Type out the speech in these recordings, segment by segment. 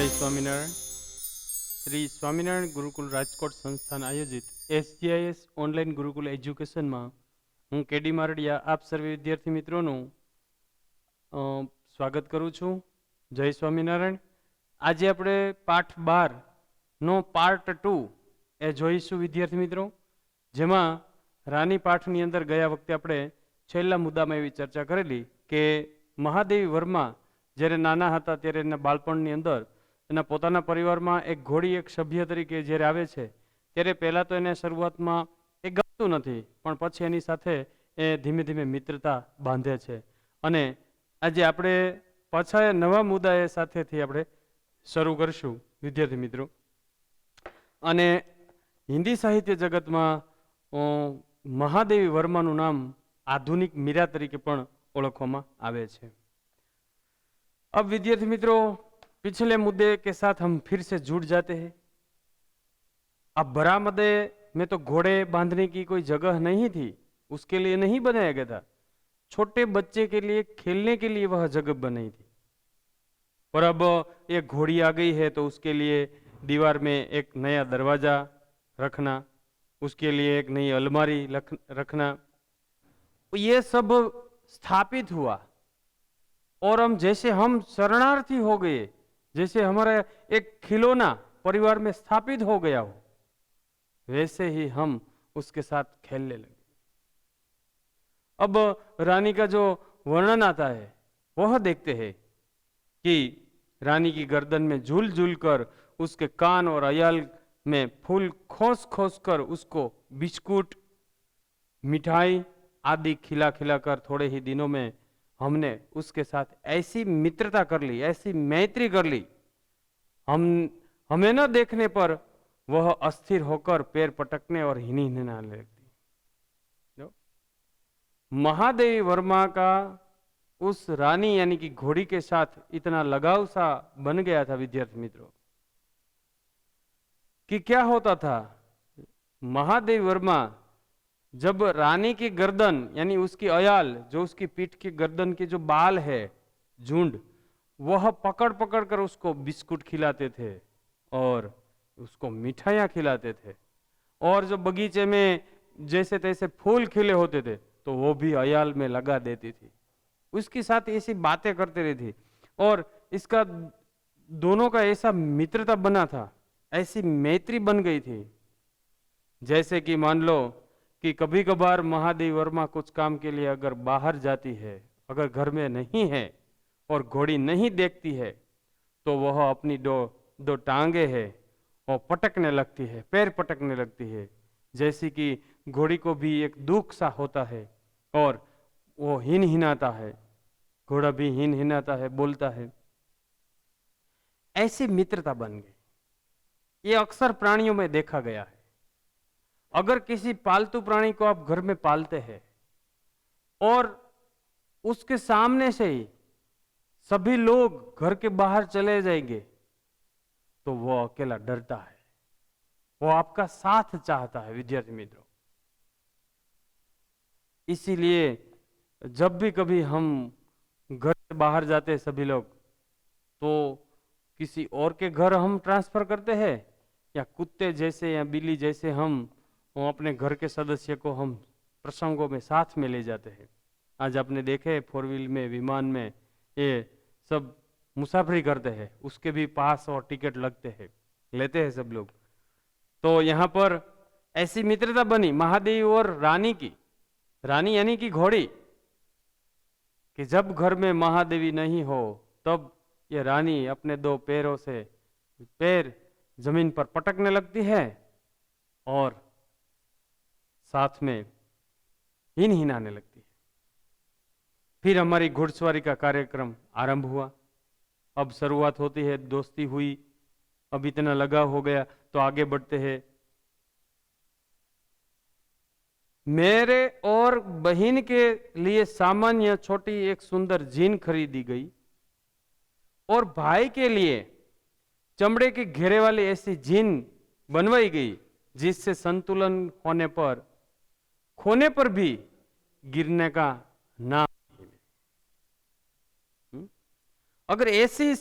जय स्वामीनारायण। श्री स्वामीनारायण गुरुकुल राजकोट संस्थान आयोजित SGIS ऑनलाइन गुरुकुल एज्युकेशन में हूँ केडी मारडिया आप सर्वे विद्यार्थी मित्रों स्वागत करूँ छूँ। जय स्वामीनारायण। आज આપણે પાઠ 12 નો પાર્ટ 2 એ જોઈશું વિદ્યાર્થી મિત્રો, જેમાં રાની પાઠની અંદર ગયા વખતે આપણે છેલ્લા મુદ્દામાં એવી ચર્ચા કરેલી કે મહાદેવી વર્મા જ્યારે નાના હતા ત્યારે એના બાળપણની અંદર એના પોતાના પરિવારમાં એક ઘોડી એક સભ્ય તરીકે જ્યારે આવે છે ત્યારે પહેલાં તો એને શરૂઆતમાં એ ગમતું નથી, પણ પછી એની સાથે એ ધીમે ધીમે મિત્રતા બાંધે છે અને આજે આપણે પાછા નવા મુદ્દા એ સાથેથી આપણે શરૂ કરશું વિદ્યાર્થી મિત્રો। અને હિન્દી સાહિત્ય જગતમાં મહાદેવી વર્માનું નામ આધુનિક મીરા તરીકે પણ ઓળખવામાં આવે છે। अब विद्यार्थी मित्रों, पिछले मुद्दे के साथ हम फिर से जुड़ जाते हैं। अब बरामदे में तो घोड़े बांधने की कोई जगह नहीं थी, उसके लिए नहीं बनाया गया था। छोटे बच्चे के लिए खेलने के लिए वह जगह बनाई थी, पर अब एक घोड़ी आ गई है तो उसके लिए दीवार में एक नया दरवाजा रखना, उसके लिए एक नई अलमारी रखना, ये सब स्थापित हुआ। और जैसे हम शरणार्थी हो गए, जैसे हमारा एक खिलौना परिवार में स्थापित हो गया हो, वैसे ही हम उसके साथ खेलने लगे। अब रानी का जो वर्णन आता है वह देखते हैं कि रानी की गर्दन में झूल झूल कर उसके कान और अयाल में फूल खोस खोस कर उसको बिस्कुट मिठाई आदि खिला खिला कर थोड़े ही दिनों में हमने उसके साथ ऐसी मित्रता कर ली, ऐसी मैत्री कर ली, हमें न देखने पर वह अस्थिर होकर पैर पटकने और हिनहिनाने लगती। महादेवी वर्मा का उस रानी यानी कि घोड़ी के साथ इतना लगाव सा बन गया था विद्यार्थी मित्रों कि क्या होता था, महादेवी वर्मा जब रानी की गर्दन यानी उसकी अयाल, जो उसकी पीठ की गर्दन के जो बाल है झुंड, वह पकड़ पकड़ कर उसको बिस्कुट खिलाते थे और उसको मिठाइयाँ खिलाते थे। और जो बगीचे में जैसे तैसे फूल खिले होते थे तो वो भी अयाल में लगा देती थी, उसके साथ ऐसी बातें करते रहती। और इसका दोनों का ऐसा मित्रता बना था, ऐसी मैत्री बन गई थी, जैसे कि मान लो कि कभी कभार महादेवी वर्मा कुछ काम के लिए अगर बाहर जाती है, अगर घर में नहीं है और घोड़ी नहीं देखती है तो वह अपनी दो टांगे है वो पटकने लगती है, पैर पटकने लगती है, जैसे कि घोड़ी को भी एक दुख सा होता है और वो हिनहिनाता है, घोड़ा भी हिनहिनाता है, बोलता है। ऐसी मित्रता बन गई। ये अक्सर प्राणियों में देखा गया है। अगर किसी पालतू प्राणी को आप घर में पालते हैं और उसके सामने से ही सभी लोग घर के बाहर चले जाएंगे तो वो अकेला डरता है, वो आपका साथ चाहता है विद्यार्थी मित्रों। इसीलिए जब भी कभी हम घर से बाहर जाते हैं सभी लोग, तो किसी और के घर हम ट्रांसफर करते हैं या कुत्ते जैसे या बिल्ली जैसे हम अपने घर के सदस्य को हम प्रसंगों में साथ में ले जाते हैं। आज आपने देखे 4 व्हील में, विमान में ये सब मुसाफरी करते हैं, उसके भी पास और टिकट लगते हैं, लेते हैं सब लोग। तो यहाँ पर ऐसी मित्रता बनी महादेवी और रानी की, रानी यानी कि घोड़ी, कि जब घर में महादेवी नहीं हो तब ये रानी अपने 2 पैरों से पैर जमीन पर पटकने लगती है और साथ में हिनहिनाने लगती है। फिर हमारी घुड़सवारी का कार्यक्रम आरंभ हुआ। अब शुरुआत होती है, दोस्ती हुई, अब इतना लगाव हो गया तो आगे बढ़ते हैं। मेरे और बहन के लिए सामान्य छोटी एक सुंदर जीन खरीदी गई और भाई के लिए चमड़े के घेरे वाली ऐसी जीन बनवाई गई जिससे संतुलन खोने पर भी गिरने का नाम। अगर ऐसी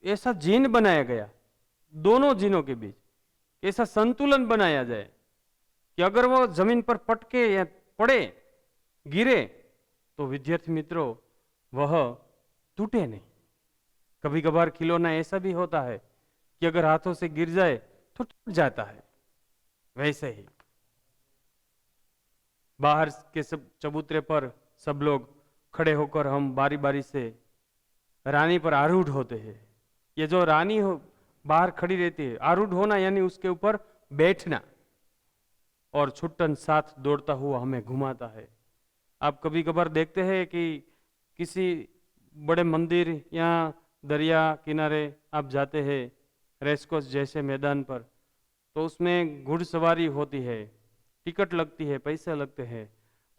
ऐसा जीन बनाया गया दोनों जीनों के बीच, ऐसा संतुलन बनाया जाए कि अगर वो जमीन पर पटके या पड़े, गिरे, तो विद्यार्थी मित्रों वह टूटे नहीं। कभी कभार खिलौना ऐसा भी होता है कि अगर हाथों से गिर जाए तो टूट जाता है। वैसे ही बाहर के सब चबूतरे पर सब लोग खड़े होकर हम बारी बारी से रानी पर आरूढ़ होते हैं। ये जो रानी हो बाहर खड़ी रहती है, आरूढ़ होना यानी उसके ऊपर बैठना, और छुट्टन साथ दौड़ता हुआ हमें घुमाता है। आप कभी कभार देखते हैं कि किसी बड़े मंदिर या दरिया किनारे आप जाते हैं, रेसकोर्स जैसे मैदान पर, तो उसमें घुड़सवारी होती है, टिकट लगती है, पैसे लगते हैं,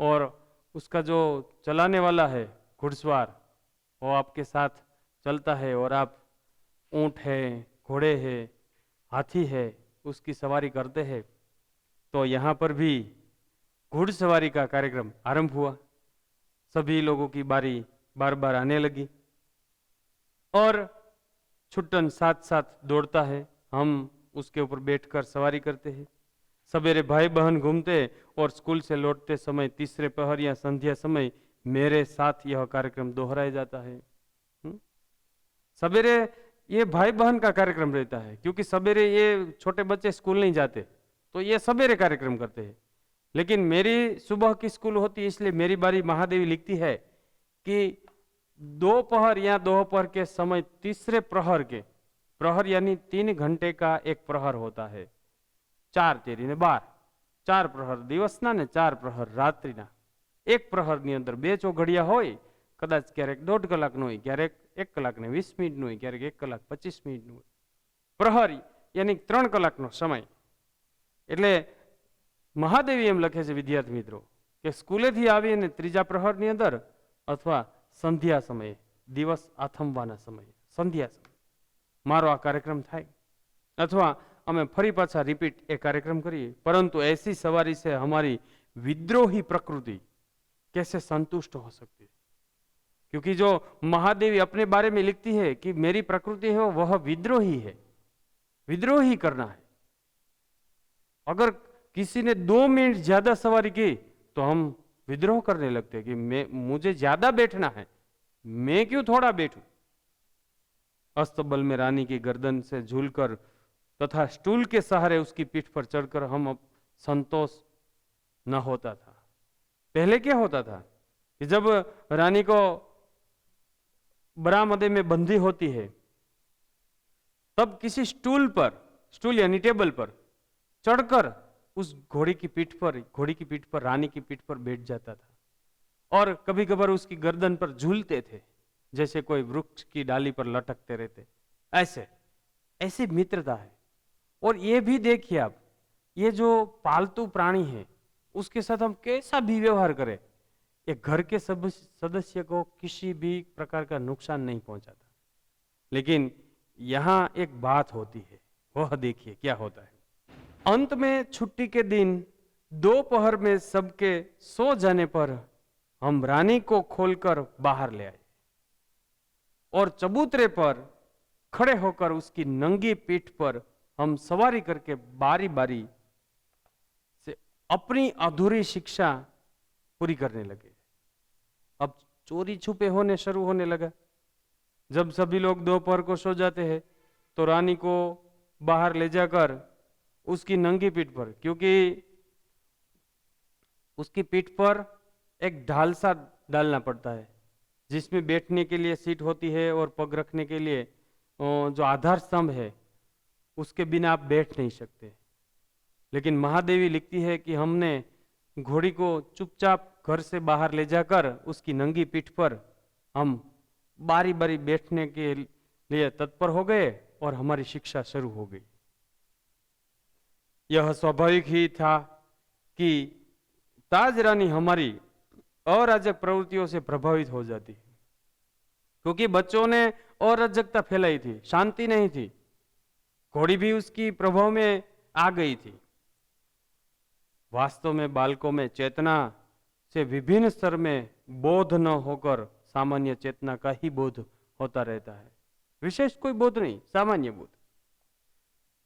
और उसका जो चलाने वाला है घुड़सवार वो आपके साथ चलता है, और आप ऊंट है, घोड़े है, हाथी है, उसकी सवारी करते हैं। तो यहाँ पर भी घुड़सवारी का कार्यक्रम आरंभ हुआ। सभी लोगों की बारी बार बार आने लगी और छुट्टन साथ साथ दौड़ता है, हम उसके ऊपर बैठकर सवारी करते हैं। सवेरे भाई बहन घूमते और स्कूल से लौटते समय तीसरे पहर या संध्या समय मेरे साथ यह कार्यक्रम दोहराया जाता है। सवेरे ये भाई बहन का कार्यक्रम रहता है, क्योंकि सवेरे ये छोटे बच्चे स्कूल नहीं जाते तो ये सवेरे कार्यक्रम करते हैं। लेकिन मेरी सुबह की स्कूल होती है, इसलिए मेरी बारी महादेवी लिखती है कि दोपहर या दोपहर के समय तीसरे प्रहर के, प्रहर यानी 3 घंटे का एक प्रहर होता है, 4 તેરી ને 12, 4 પ્રહર દિવસના ને 4 પ્રહર રાત્રિના। એક પ્રહરની અંદર 2 ચોઘડિયા હોય, કદાચ ક્યારેક 1.5 કલાકનો હોય, ક્યારેક 1 કલાક ને 20 મિનિટનો હોય, ક્યારેક 1 કલાક 25 મિનિટનો હોય। પ્રહર यानी 3 કલાકનો સમય। એટલે મહાદેવી એમ લખે છે વિદ્યાર્થી મિત્રો કે સ્કૂલેથી આવીને ત્રીજા પ્રહરની અંદર અથવા સંધ્યા સમયે, દિવસ આથમવાના સમયે, સંધ્યા સમયે મારો આ કાર્યક્રમ થાય, अथवा हमें फरी पाछा रिपीट एक कार्यक्रम करिए। परंतु ऐसी सवारी से हमारी विद्रोही प्रकृति कैसे संतुष्ट हो सकती है? क्योंकि जो महादेवी अपने बारे में लिखती है कि मेरी प्रकृति है वह विद्रोही है, विद्रोही करना है। अगर किसी ने 2 मिनट ज्यादा सवारी की तो हम विद्रोह करने लगते हैं कि मुझे ज्यादा बैठना है, मैं क्यों थोड़ा बैठूं। अस्तबल में रानी की गर्दन से झूलकर तथा स्टूल के सहारे उसकी पीठ पर चढ़कर हम अब संतोष न होता था। पहले क्या होता था कि जब रानी को बरामदे में बंदी होती है तब किसी स्टूल पर, स्टूल यानी टेबल पर चढ़कर उस घोड़ी की पीठ पर रानी की पीठ पर बैठ जाता था, और कभी कभार उसकी गर्दन पर झूलते थे जैसे कोई वृक्ष की डाली पर लटकते रहते। ऐसे ऐसी मित्रता है। और ये भी देखिए आप, ये जो पालतू प्राणी है उसके साथ हम कैसा भी व्यवहार करें, एक घर के सब सदस्य को किसी भी प्रकार का नुकसान नहीं पहुंचाता। लेकिन यहां एक बात होती है, वह देखिए क्या होता है। अंत में छुट्टी के दिन दोपहर में सबके सो जाने पर हम रानी को खोलकर बाहर ले आए और चबूतरे पर खड़े होकर उसकी नंगी पीठ पर हम सवारी करके बारी बारी से अपनी अधूरी शिक्षा पूरी करने लगे। अब चोरी छुपे होने शुरू होने लगा। जब सभी लोग दोपहर को सो जाते हैं तो रानी को बाहर ले जाकर उसकी नंगी पीठ पर, क्योंकि उसकी पीठ पर एक ढाल सा डालना पड़ता है जिसमें बैठने के लिए सीट होती है और पग रखने के लिए जो आधार स्तंभ है उसके बिना आप बैठ नहीं सकते। लेकिन महादेवी लिखती है कि हमने घोड़ी को चुपचाप घर से बाहर ले जाकर उसकी नंगी पीठ पर हम बारी बारी बैठने के लिए तत्पर हो गए और हमारी शिक्षा शुरू हो गई। यह स्वाभाविक ही था कि ताज रानी हमारी अराजक प्रवृत्तियों से प्रभावित हो जाती है, क्योंकि बच्चों ने अराजकता फैलाई थी, शांति नहीं थी। घोड़ी भी उसकी प्रभाव में आ गई थी। वास्तव में बालकों में चेतना से विभिन्न स्तर में बोध न होकर सामान्य चेतना का ही बोध होता रहता है। विशेष कोई बोध नहीं, सामान्य बोध।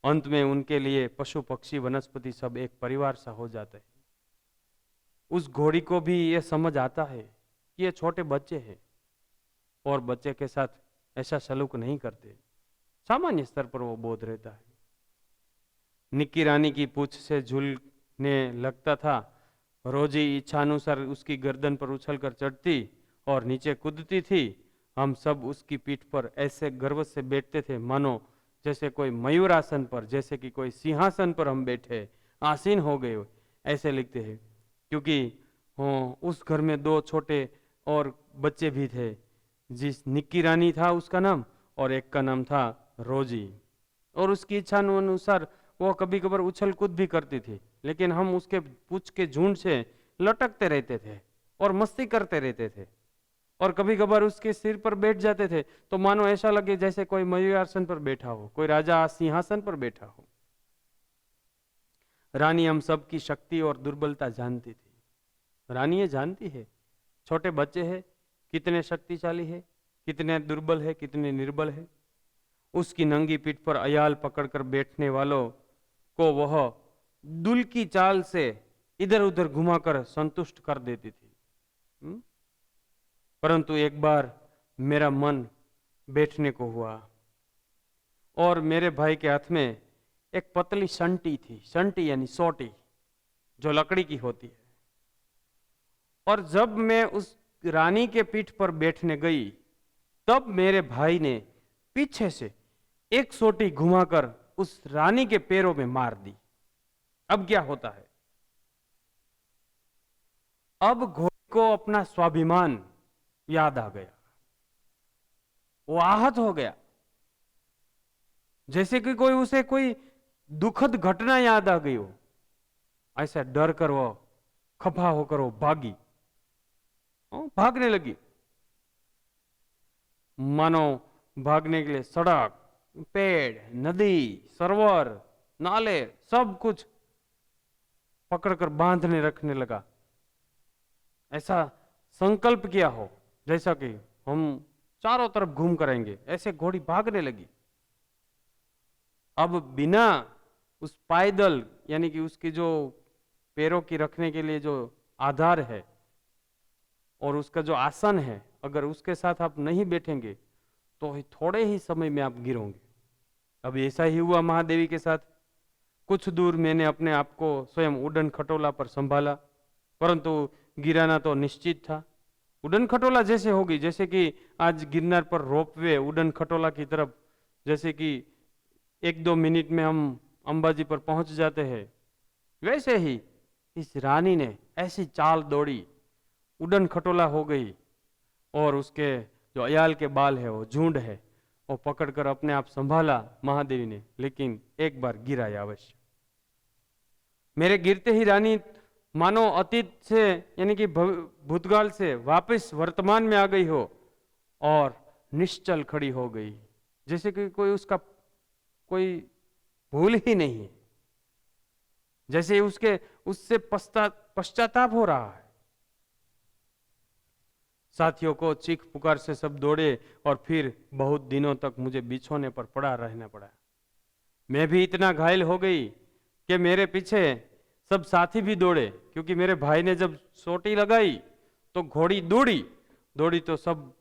अंत में उनके लिए पशु पक्षी वनस्पति सब एक परिवार सा हो जाता है। उस घोड़ी को भी यह समझ आता है कि ये छोटे बच्चे हैं और बच्चे के साथ ऐसा सलूक नहीं करते। सामान्य स्तर पर वो बोध रहता है। निक्की रानी की पूंछ से झूलने लगता था। रोजी इच्छानुसार उसकी गर्दन पर उछलकर चढ़ती और नीचे कूदती थी। हम सब उसकी पीठ पर ऐसे गर्व से बैठते थे मानो जैसे कोई मयूरासन पर, जैसे कि कोई सिंहासन पर हम बैठे आसीन हो गए हो, ऐसे लिखते हैं। क्योंकि उस घर में 2 छोटे और बच्चे भी थे। जिस निक्की रानी था उसका नाम, और एक का नाम था रोजी। और उसकी इच्छा अनुसार वो कभी कभार उछल कूद भी करती थी, लेकिन हम उसके पूंछ के झुंड से लटकते रहते थे और मस्ती करते रहते थे। और कभी कभार उसके सिर पर बैठ जाते थे तो मानो ऐसा लगे जैसे कोई मयूरासन पर बैठा हो, कोई राजा सिंहासन पर बैठा हो। रानी हम सब की शक्ति और दुर्बलता जानती थी। रानी ये जानती है छोटे बच्चे हैं कितने शक्तिशाली है, कितने दुर्बल है, कितने निर्बल है। उसकी नंगी पीठ पर अयाल पकड़कर बैठने वालों को वह दुल की चाल से इधर उधर घुमाकर संतुष्ट कर देती थी। परंतु एक बार मेरा मन बैठने को हुआ और मेरे भाई के हाथ में एक पतली संटी थी। संटी यानी सोटी, जो लकड़ी की होती है। और जब मैं उस रानी के पीठ पर बैठने गई तब मेरे भाई ने पीछे से एक सोटी घुमाकर उस रानी के पैरों में मार दी। अब क्या होता है? अब घोड़े को अपना स्वाभिमान याद आ गया। वो आहत हो गया, जैसे कि कोई उसे कोई दुखद घटना याद आ गई हो। ऐसा डर कर वो खफा होकर वो भागने लगी। मानो भागने के लिए सड़क, पेड़, नदी, सरोवर, नाले सब कुछ पकड़कर बांधने रखने लगा। ऐसा संकल्प किया हो जैसा कि हम चारों तरफ घूम करेंगे। ऐसे घोड़ी भागने लगी। अब बिना उस पायदल यानी कि उसकी जो पैरों की रखने के लिए जो आधार है और उसका जो आसन है, अगर उसके साथ आप नहीं बैठेंगे तो थोड़े ही समय में आप गिरोगे। अब ऐसा ही हुआ महादेवी के साथ। कुछ दूर मैंने अपने आप को स्वयं उड़न खटोला पर संभाला, परंतु गिराना तो निश्चित था। उड़न खटोला जैसे होगी, जैसे कि आज गिरनार पर रोपवे उड़न खटोला की तरफ, जैसे कि 1-2 मिनट में हम अंबाजी पर पहुंच जाते हैं, वैसे ही इस रानी ने ऐसी चाल दौड़ी, उड़न खटोला हो गई। और उसके जो अयाल के बाल है, वो झुंड है, वो पकड़कर अपने आप संभाला महादेवी ने, लेकिन एक बार गिराया अवश्य। मेरे गिरते ही रानी मानो अतीत से यानी कि भूतकाल से वापस वर्तमान में आ गई हो और निश्चल खड़ी हो गई, जैसे कि कोई उसका कोई भूल ही नहीं है, जैसे उससे पश्चाताप हो रहा है। साथियों को चीख पुकार से सब दौड़े और फिर बहुत दिनों तक मुझे बिछोने पर पड़ा रहना पड़ा। मैं भी इतना घायल हो गई कि मेरे पीछे सब साथी भी दौड़े, क्योंकि मेरे भाई ने जब सोटी लगाई तो घोड़ी दौड़ी तो सब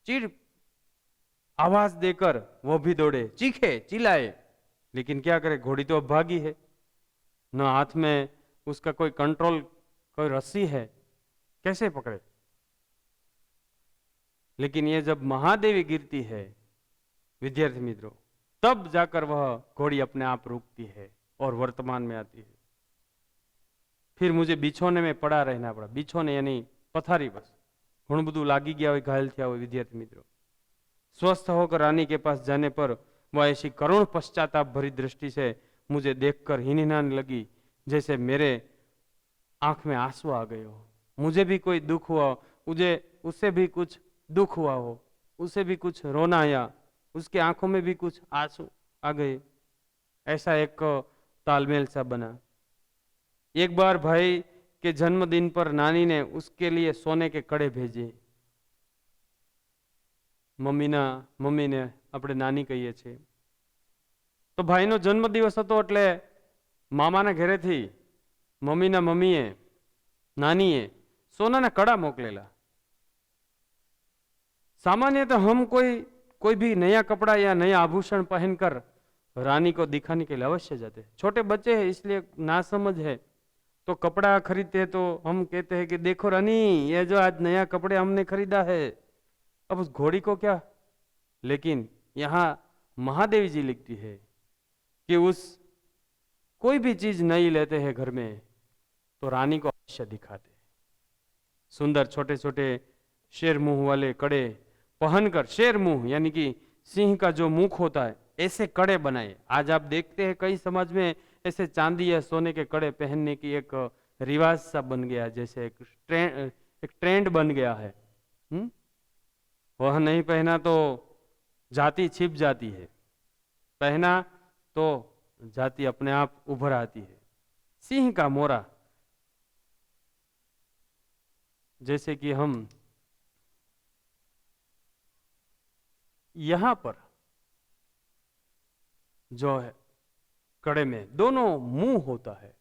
चिड़ आवाज देकर वो भी दौड़े, चीखे चिल्लाए, लेकिन क्या करे, घोड़ी तो अब भागी है। न हाथ में उसका कोई कंट्रोल, कोई रस्सी है, कैसे पकड़े। लेकिन ये जब महादेवी गिरती है विद्यार्थी मित्रों, तब जाकर वह घोड़ी अपने आप रुकती है और वर्तमान में आती है। फिर मुझे बिछोने में पड़ा रहना पड़ा। बिछोने यानी पथारी, बस घणું બધું લાગી ગયા હોય, ઘાયલ થયા હોય વિદ્યાર્થી મિત્રો। स्वस्थ होकर रानी के पास जाने पर वह ऐसी करुण पश्चाताप भरी दृष्टि से मुझे देखकर हिनहिनाने लगी जैसे मेरे आंख में आंसू आ गए हो। मुझे भी कोई दुख हुआ, उससे भी कुछ दुख हुआ हो, उसे भी कुछ रोना आया, उसके आंखों में भी कुछ आंसू आ गए। ऐसा एक तालमेल सा बना। एक बार भाई के जन्मदिन पर नानी ने उसके लिए सोने के कड़े भेजे। मम्मी ने આપણે નાની કહીએ છીએ. તો ભાઈનો જન્મદિવસ હતો એટલે મામાના ઘરેથી મમ્મીના મમ્મીએ નાનીએ सोना कड़ा मोकलेला. सामान्यतः हम कोई भी नया कपड़ा या नया आभूषण पहनकर रानी को दिखाने के लिए अवश्य जाते. छोटे बच्चे हैं इसलिए नासमझ है, तो कपड़ा खरीदते हैं तो हम कहते हैं कि देखो रानी, ये जो आज नया कपड़े हमने खरीदा है. अब उस घोड़ी को क्या. लेकिन यहाँ महादेवी जी लिखती है कि उस कोई भी चीज नई लेते हैं घर में तो रानी को अवश्य दिखाते. सुंदर छोटे छोटे शेर मुंह वाले कड़े पहनकर, शेर मुंह यानी कि सिंह का जो मुख होता है, ऐसे कड़े बनाए. आज आप देखते हैं कई समाज में ऐसे चांदी या सोने के कड़े पहनने की एक रिवाज सा बन गया, जैसे एक ट्रेंड बन गया है. वह नहीं पहना तो जाति छिप जाती है, पहना तो जाति अपने आप उभर आती है. सिंह का मोरा, जैसे कि हम यहां पर जो है कड़े में दोनों मुंह होता है,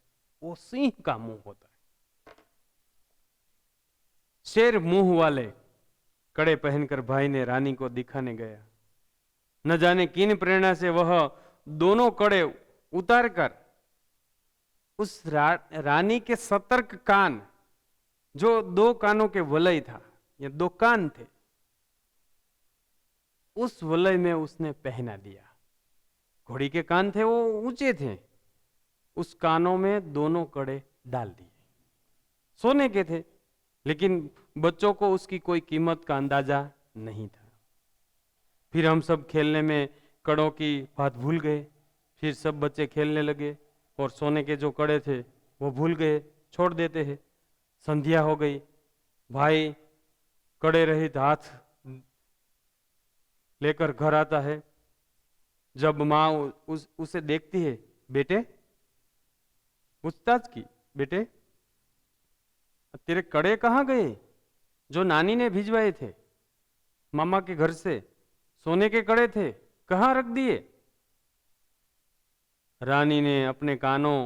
वो सिंह का मुंह होता है. शेर मुंह वाले कड़े पहनकर भाई ने रानी को दिखाने गया. न जाने किन प्रेरणा से वह दोनों कड़े उतारकर उस रानी के सतर्क कान, जो 2 कानों के वलय था या 2 कान थे, उस वलय में उसने पहना दिया. घोड़ी के कान थे वो ऊंचे थे, उस कानों में दोनों कड़े डाल दिए. सोने के थे, लेकिन बच्चों को उसकी कोई कीमत का अंदाजा नहीं था. फिर हम सब खेलने में कड़ों की बात भूल गए. फिर सब बच्चे खेलने लगे और सोने के जो कड़े थे वो भूल गए, छोड़ देते हैं. संध्या हो गई, भाई कड़े रहित हाथ लेकर घर आता है. जब माँ उसे देखती है, बेटे, पूछताछ की, बेटे तेरे कड़े कहाँ गए जो नानी ने भिजवाए थे मामा के घर से? सोने के कड़े थे, कहाँ रख दिए? रानी ने अपने कानों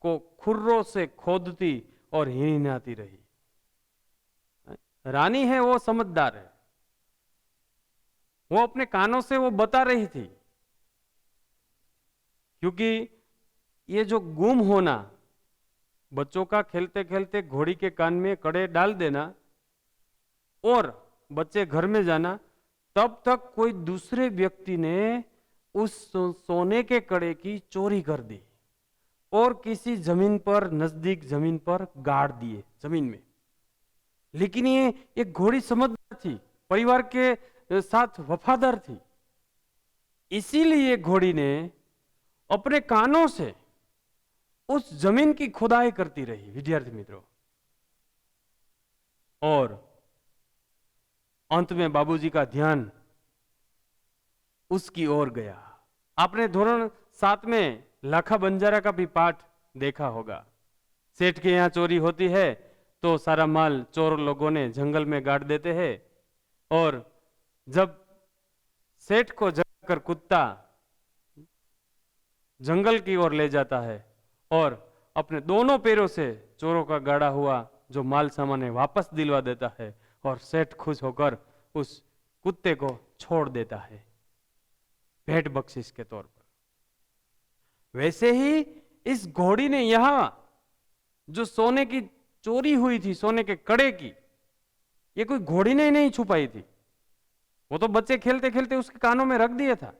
को खुर्रों से खोदती और हिनहिनाती रही. रानी है वो समझदार है, वो अपने कानों से वो बता रही थी, क्योंकि ये जो गुम होना, बच्चों का खेलते खेलते घोड़ी के कान में कड़े डाल देना और बच्चे घर में जाना, तब तक कोई दूसरे व्यक्ति ने उस सोने के कड़े की चोरी कर दी और किसी जमीन पर, नजदीक जमीन पर गाड़ दिए जमीन में. लेकिन ये एक घोड़ी समझदार थी, परिवार के साथ वफादार थी, इसीलिए घोड़ी ने अपने कानों से उस जमीन की खुदाई करती रही. विद्यार्थी मित्रों, और अंत में बाबूजी का ध्यान उसकी ओर गया. आपने धोरण 7 में लाखा बंजारा का भी पाठ देखा होगा. सेठ के यहां चोरी होती है तो सारा माल चोर लोगों ने जंगल में गाड़ देते हैं, और जब सेठ को जगाकर कुत्ता जंगल की ओर ले जाता है और अपने दोनों पैरों से चोरों का गाड़ा हुआ जो माल सामान है वापस दिलवा देता है, और सेठ खुश होकर उस कुत्ते को छोड़ देता है भेंट बख्शिश के तौर पर. वैसे ही इस घोड़ी ने यहां जो सोने की चोरी हुई थी, सोने के कड़े की, ये कोई घोड़ी ने नहीं छुपाई थी, वो तो बच्चे खेलते खेलते उसके कानों में रख दिया था.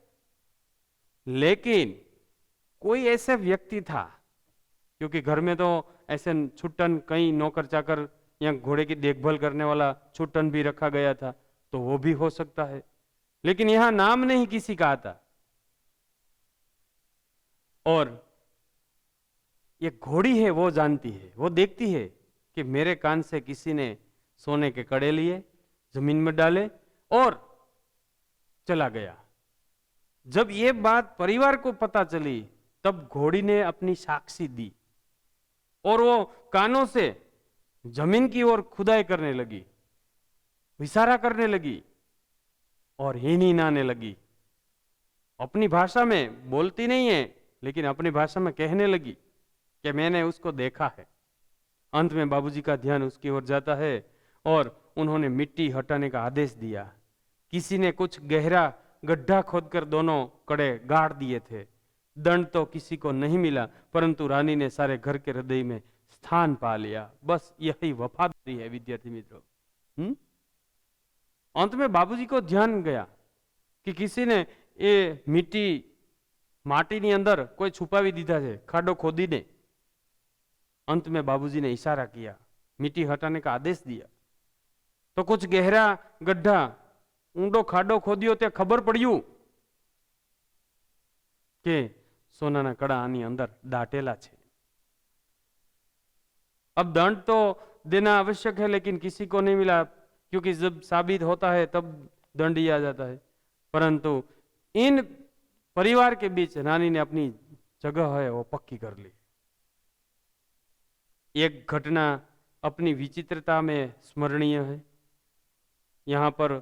लेकिन कोई ऐसे व्यक्ति था, क्योंकि घर में तो ऐसे छुट्टन, कई नौकर चाकर या घोड़े की देखभाल करने वाला छुट्टन भी रखा गया था, तो वो भी हो सकता है. लेकिन यहां नाम नहीं किसी का आता, और ये घोड़ी है वो जानती है, वो देखती है कि मेरे कान से किसी ने सोने के कड़े लिए, जमीन में डाले और चला गया. जब ये बात परिवार को पता चली, तब घोड़ी ने अपनी साक्षी दी और वो कानों से जमीन की ओर खुदाई करने लगी, इशारा करने लगी और हिनहिनाने लगी. अपनी भाषा में बोलती नहीं है, लेकिन अपनी भाषा में कहने लगी कि मैंने उसको देखा है। अंत में बाबूजी का ध्यान उसकी ओर जाता है और उन्होंने मिट्टी हटाने का आदेश दिया। किसी ने कुछ गहरा गड्ढा खोदकर दोनों कड़े गाड़ दिए थे। दंड तो किसी को नहीं मिला, परंतु रानी ने सारे घर के हृदय में स्थान पा लिया। बस यही वफादारी है विद्यार्थी मित्रों। अंत में बाबूजी को ध्यान गया कि किसी ने ये मिट्टी माटीनी अंदर कोई छुपावी दीधा है, खाडो खोदीने। अंत में बाबूजी ने इशारा किया, मिट्टी हटाने का आदेश दिया, तो कुछ गहरा गड्ढा ऊंडो खाडो खोदियो ते खबर पड़્યું કે सोनाना कड़ा आनी अंदर दाटेला छे। अब दंड तो देना आवश्यक है, लेकिन किसी को नहीं मिला, क्योंकि जब साबित होता है तब दंड ही आ जाता है। परंतु इन परिवार के बीच रानी ने अपनी जगह है वो पक्की कर ली। एक घटना अपनी विचित्रता में स्मरणीय है। यहाँ पर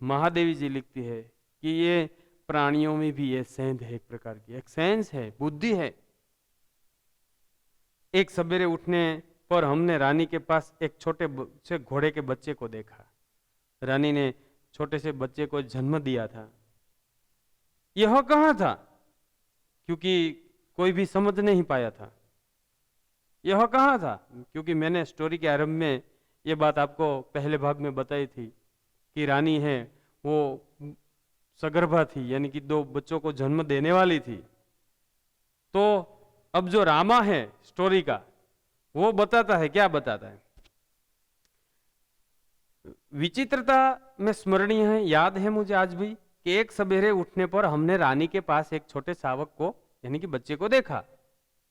महादेवी जी लिखती है कि ये प्राणियों में भी ये सेंध है, एक प्रकार की एक सेंस है, बुद्धि है। एक सवेरे उठने पर हमने रानी के पास एक छोटे से घोड़े के बच्चे को देखा। रानी ने छोटे से बच्चे को जन्म दिया था। यह कहाँ था? क्योंकि कोई भी समझ नहीं पाया था। यह कहाँ था? क्योंकि मैंने स्टोरी के आरंभ में ये बात आपको पहले भाग में बताई थी कि रानी है वो सगर्भा थी, यानी कि 2 बच्चों को जन्म देने वाली थी। तो अब जो रामा है स्टोरी का, वो बताता है, क्या बताता है? विचित्रता में स्मरणीय है, याद है मुझे आज भी, कि एक सवेरे उठने पर हमने रानी के पास एक छोटे शावक को, यानी कि बच्चे को देखा।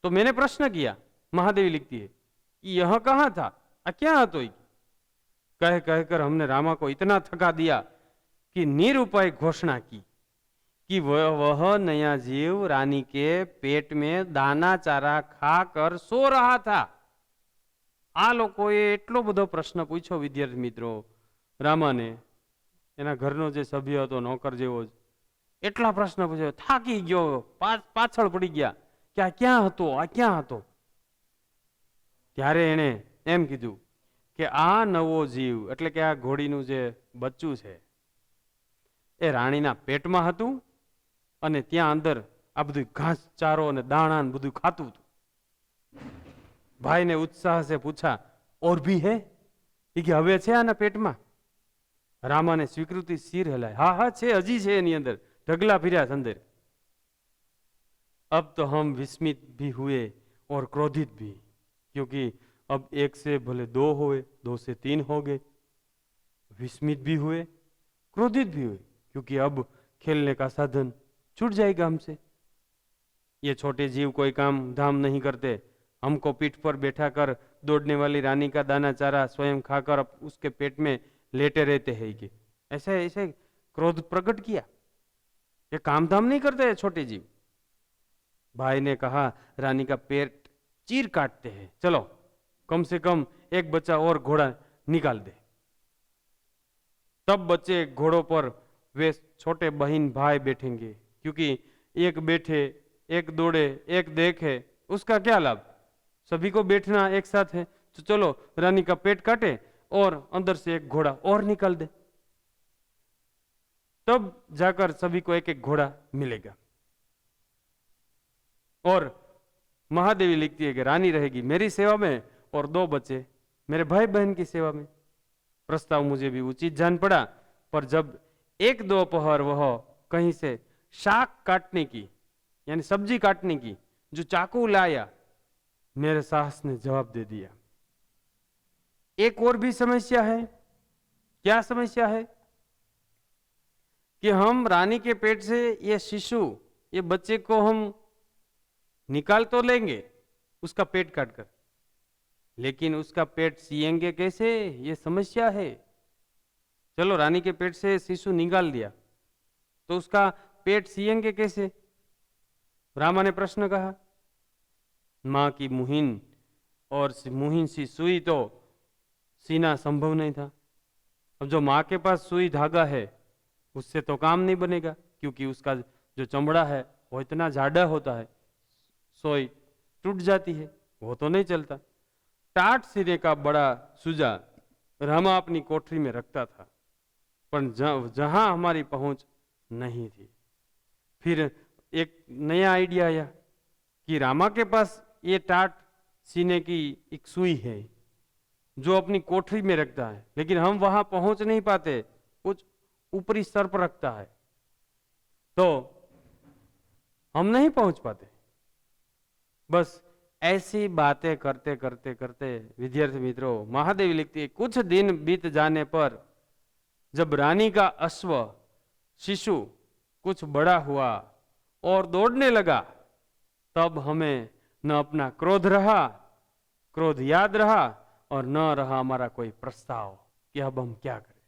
तो मैंने प्रश्न किया, महादेवी लिखती है, कि यह कहाँ था, क्या तो कह कहकर हमने रामा को इतना थका दिया कि निरुपाय घोषणा की कि वह नया जीव रानी के पेट में दाना चारा खाकर सो रहा था। आ लोकोए एटलो बधो प्रश्न पूछ्यो विद्यार्थी मित्रों रामाने, एना घरनो जे सभ्य हतो नौकर जेवो ज, एटला प्रश्न पूछ्यो, थाकी गयो, पाछळ पड़ी गया कि आ क्यां हतो, आ क्यां हतो। त्यारे एणे एम कीधुं कि आ नवो जीव एटले के आ घोड़ीनुं जे बच्चुं छे ए राणीना पेटमां हतुं अने त्यां अंदर आ बधुं घास चारो अने दाणा ने बधुं खातुं हतुं। भाई ने उत्साह से पूछा, और भी है? कि हवे छे आना पेटमां? रामा ने स्वीकृति सिर हिलाय, हाँ हाँ छे, हजी छे एनी अंदर, ढगला फिर्या अंदर। अब तो हम विस्मित भी हुए और क्रोधित भी, क्योंकि अब 1 से भले 2 हुए, 2 से 3 हो गए। विस्मित भी हुए, क्रोधित भी हुए, क्योंकि अब खेलने का साधन छूट जाएगा हमसे। ये छोटे जीव कोई काम धाम नहीं करते, हमको पीठ पर बैठा कर दौड़ने वाली रानी का दाना चारा स्वयं खाकर उसके पेट में लेटे रहते हैं कि ऐसे ऐसे क्रोध प्रकट किया। ये काम धाम नहीं करते छोटे जीव। भाई ने कहा, रानी का पेट चीर काटते हैं, चलो कम से कम एक बच्चा और घोड़ा निकाल दे। तब बच्चे घोड़ों पर वे छोटे बहन भाई बैठेंगे, क्योंकि एक बैठे, एक दौड़े, एक देखे, उसका क्या लाभ? सभी को बैठना एक साथ है, तो चलो रानी का पेट काटे और अंदर से एक घोड़ा और निकाल दे, तब जाकर सभी को एक एक घोड़ा मिलेगा। और महादेवी लिखती है कि रानी रहेगी मेरी सेवा में और 2 बच्चे मेरे भाई बहन की सेवा में। प्रस्ताव मुझे भी उचित जान पड़ा, पर जब एक दोपहर वह कहीं से शाक काटने की, यानी सब्जी काटने की जो चाकू लाया, मेरे सास ने जवाब दे दिया। एक और भी समस्या है। क्या समस्या है? कि हम रानी के पेट से ये शिशु, ये बच्चे को हम निकाल तो लेंगे उसका पेट काटकर, लेकिन उसका पेट सिएंगे कैसे, ये समस्या है। चलो रानी के पेट से शिशु निकाल दिया, तो उसका पेट सिएंगे कैसे? रामा ने प्रश्न कहा। मां की मुहिन और मुहिन सी सुई तो सीना संभव नहीं था। अब जो मां के पास सुई धागा है उससे तो काम नहीं बनेगा, क्योंकि उसका जो चमड़ा है वो इतना जाड़ा होता है, सोई टूट जाती है, वो तो नहीं चलता। टाट सिरे का बड़ा सूजा रामा अपनी कोठरी में रखता था, पर जहां हमारी पहुंच नहीं थी। फिर एक नया आइडिया आया कि रामा के पास ये टाट सीने की एक सुई है जो अपनी कोठरी में रखता है, लेकिन हम वहां पहुंच नहीं पाते, कुछ ऊपरी स्तर पर रखता है, तो हम नहीं पहुंच पाते। बस ऐसी बातें करते करते करते विद्यार्थी मित्रों, महादेवी लिखती है, कुछ दिन बीत जाने पर जब रानी का अश्व शिशु कुछ बड़ा हुआ और दौड़ने लगा, तब हमें न अपना क्रोध याद रहा और न रहा हमारा कोई प्रस्ताव कि अब हम क्या करें।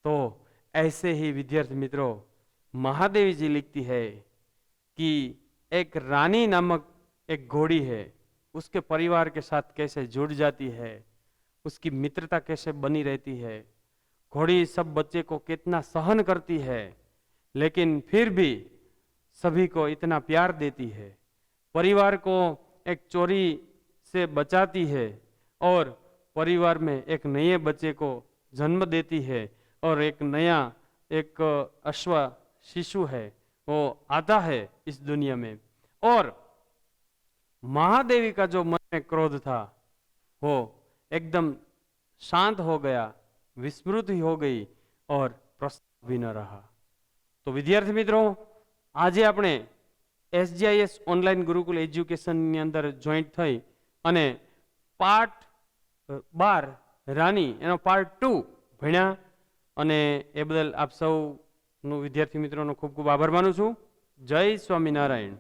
तो ऐसे ही विद्यार्थी मित्रों, महादेवी जी लिखती है कि एक रानी नामक एक घोड़ी है, उसके परिवार के साथ कैसे जुड़ जाती है, उसकी मित्रता कैसे बनी रहती है, घोड़ी सब बच्चे को कितना सहन करती है, लेकिन फिर भी सभी को इतना प्यार देती है, परिवार को एक चोरी से बचाती है और परिवार में एक नए बच्चे को जन्म देती है और एक नया एक अश्व शिशु है वो आता है इस दुनिया में। और महादेवी का जो मन में क्रोध था वो एकदम शांत हो गया, विस्मृत ही हो गई और प्रस्ताव भी न रहा। तो विद्यार्थी मित्रों, આજે આપણે SGIS ઓનલાઈન ગુરુકુલ એજ્યુકેશનની અંદર જોઈન્ટ થઈ અને પાર્ટ 12 રાની એનો પાર્ટ 2 ભણ્યા, અને એ બદલ આપ સૌનું વિદ્યાર્થી મિત્રોનો ખૂબ ખૂબ આભાર માનું છું। જય સ્વામિનારાયણ।